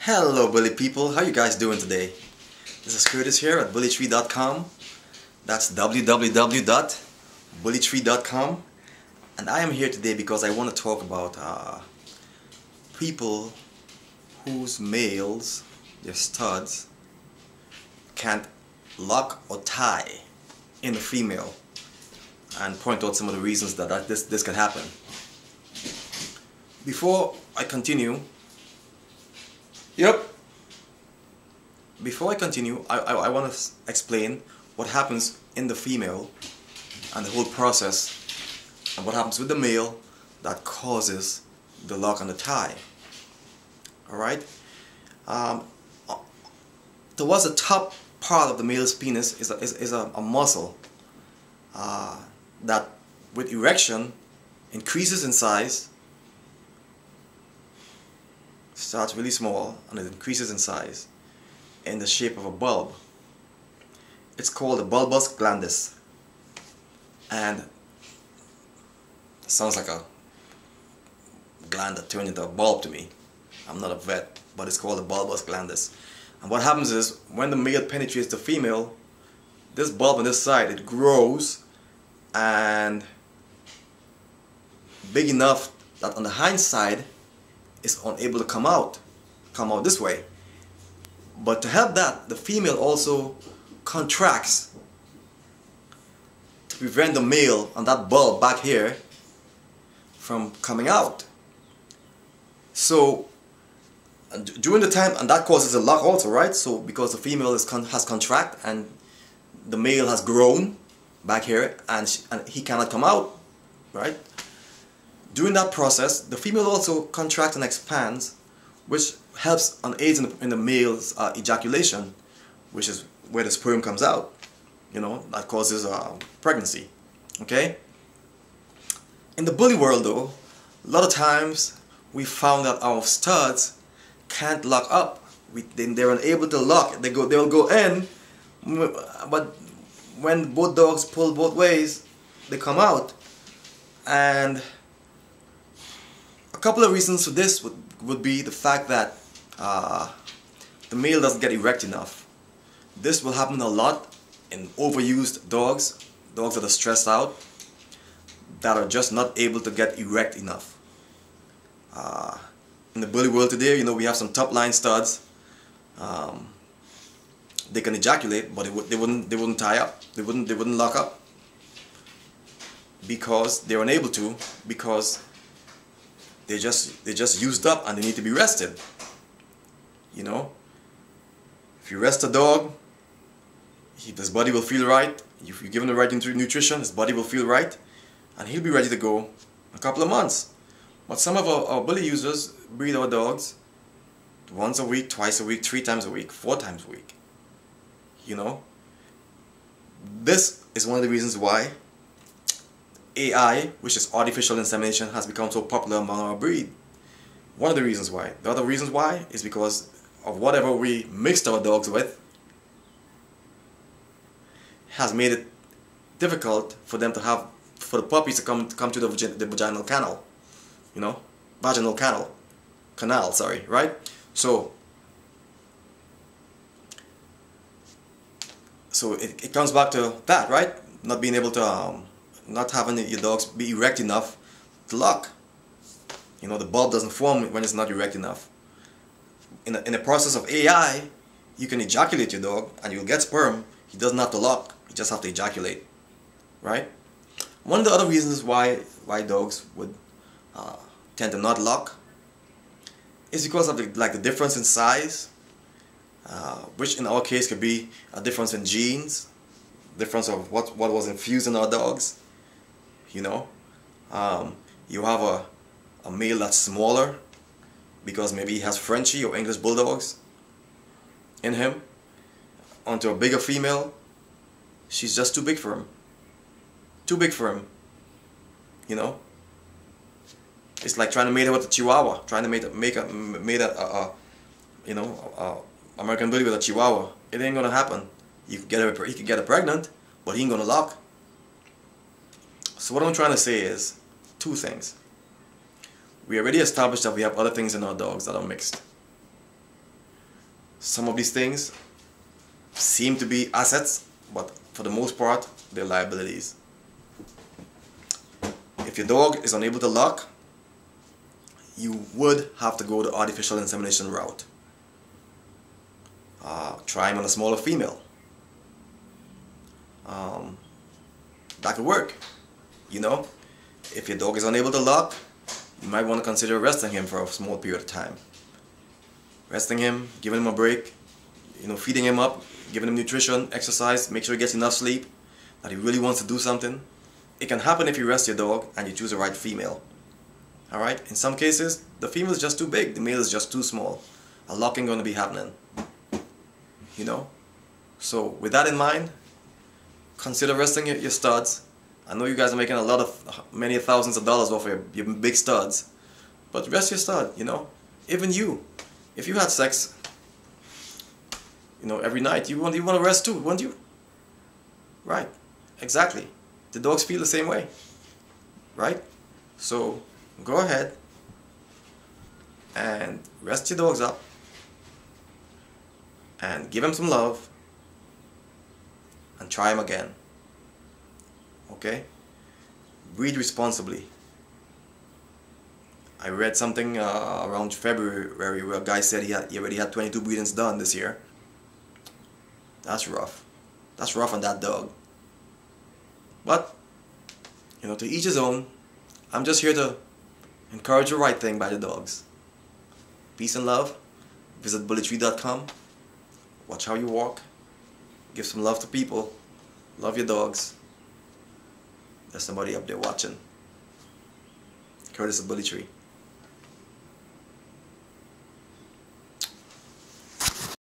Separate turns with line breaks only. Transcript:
Hello bully people, how you guys doing today? This is Curtis here at bullytree.com. That's www.bullytree.com, and I am here today because I want to talk about people whose males, their studs, can't lock or tie in the female, and point out some of the reasons that this can happen. Before I continue, I want to explain what happens in the female and the whole process, and what happens with the male that causes the lock and the tie. Alright? Towards the top part of the male's penis is a muscle that with erection increases in size, starts really small, and it increases in size in the shape of a bulb. It's called the bulbus glandis, and it sounds like a gland that turned into a bulb to me. I'm not a vet, but it's called the bulbus glandis. And what happens is, when the male penetrates the female, this bulb on this side, it grows and big enough that on the hind side is unable to come out this way. But to help that, the female also contracts to prevent the male on that bulb back here from coming out. So during the time, and that causes a lock also, right? So because the female has contract and the male has grown back here, and he cannot come out, right? During that process, the female also contracts and expands, which helps and aids in the male's ejaculation, which is where the sperm comes out. You know, that causes pregnancy. Okay? In the bully world though, a lot of times we found that our studs can't lock up. They're unable to lock. They'll go in, but when both dogs pull both ways, they come out. And a couple of reasons for this would be the fact that the male doesn't get erect enough. This will happen a lot in overused dogs that are stressed out, that are just not able to get erect enough. In the bully world today, you know, we have some top line studs. They can ejaculate, but they wouldn't tie up. They wouldn't lock up because they're unable to, because they just used up and they need to be rested. You know, if you rest a dog, his body will feel right. If you give him the right nutrition, his body will feel right, and he'll be ready to go in a couple of months. But some of our bully users breed our dogs once a week, twice a week, 3 times a week, 4 times a week. You know, this is one of the reasons why AI, which is artificial insemination, has become so popular among our breed. One of the reasons why. The other reasons why is because of whatever we mixed our dogs with has made it difficult for them to have, for the puppies to come to the vaginal canal. You know, vaginal canal, sorry, right? So it comes back to that, right? Not being able to not having your dogs be erect enough to lock. You know, the bulb doesn't form when it's not erect enough. In the process of AI, you can ejaculate your dog and you'll get sperm. He doesn't have to lock, he just have to ejaculate, right? One of the other reasons why dogs would tend to not lock is because of the difference in size, which in our case could be a difference in genes, difference of what was infused in our dogs. You know, you have a male that's smaller because maybe he has Frenchie or English bulldogs in him, onto a bigger female. She's just too big for him. Too big for him. You know, it's like trying to mate her with a Chihuahua, trying to mate a American bully with a Chihuahua. It ain't gonna happen. He could get her pregnant, but he ain't gonna lock. So what I'm trying to say is 2 things. We already established that we have other things in our dogs that are mixed. Some of these things seem to be assets, but for the most part, they're liabilities. If your dog is unable to lock, you would have to go the artificial insemination route. Try him on a smaller female. That could work. You know, if your dog is unable to lock, you might want to consider resting him for a small period of time. Resting him, giving him a break, you know, feeding him up, giving him nutrition, exercise, make sure he gets enough sleep, that he really wants to do something. It can happen if you rest your dog and you choose the right female. Alright, in some cases, the female is just too big, the male is just too small. A locking going to be happening. You know? So, with that in mind, consider resting your studs. I know you guys are making many thousands of dollars off of your big studs. But rest your stud, you know? Even you, if you had sex, you know, every night, you want to rest too, wouldn't you? Right, exactly. The dogs feel the same way. Right? So, go ahead and rest your dogs up and give them some love and try them again. Okay? Breed responsibly. I read something around February where a guy said he already had 22 breedings done this year. That's rough. That's rough on that dog. But, you know, to each his own. I'm just here to encourage the right thing by the dogs. Peace and love. Visit bullytree.com. Watch how you walk. Give some love to people. Love your dogs. There's somebody up there watching. Curtis of Bully Tree.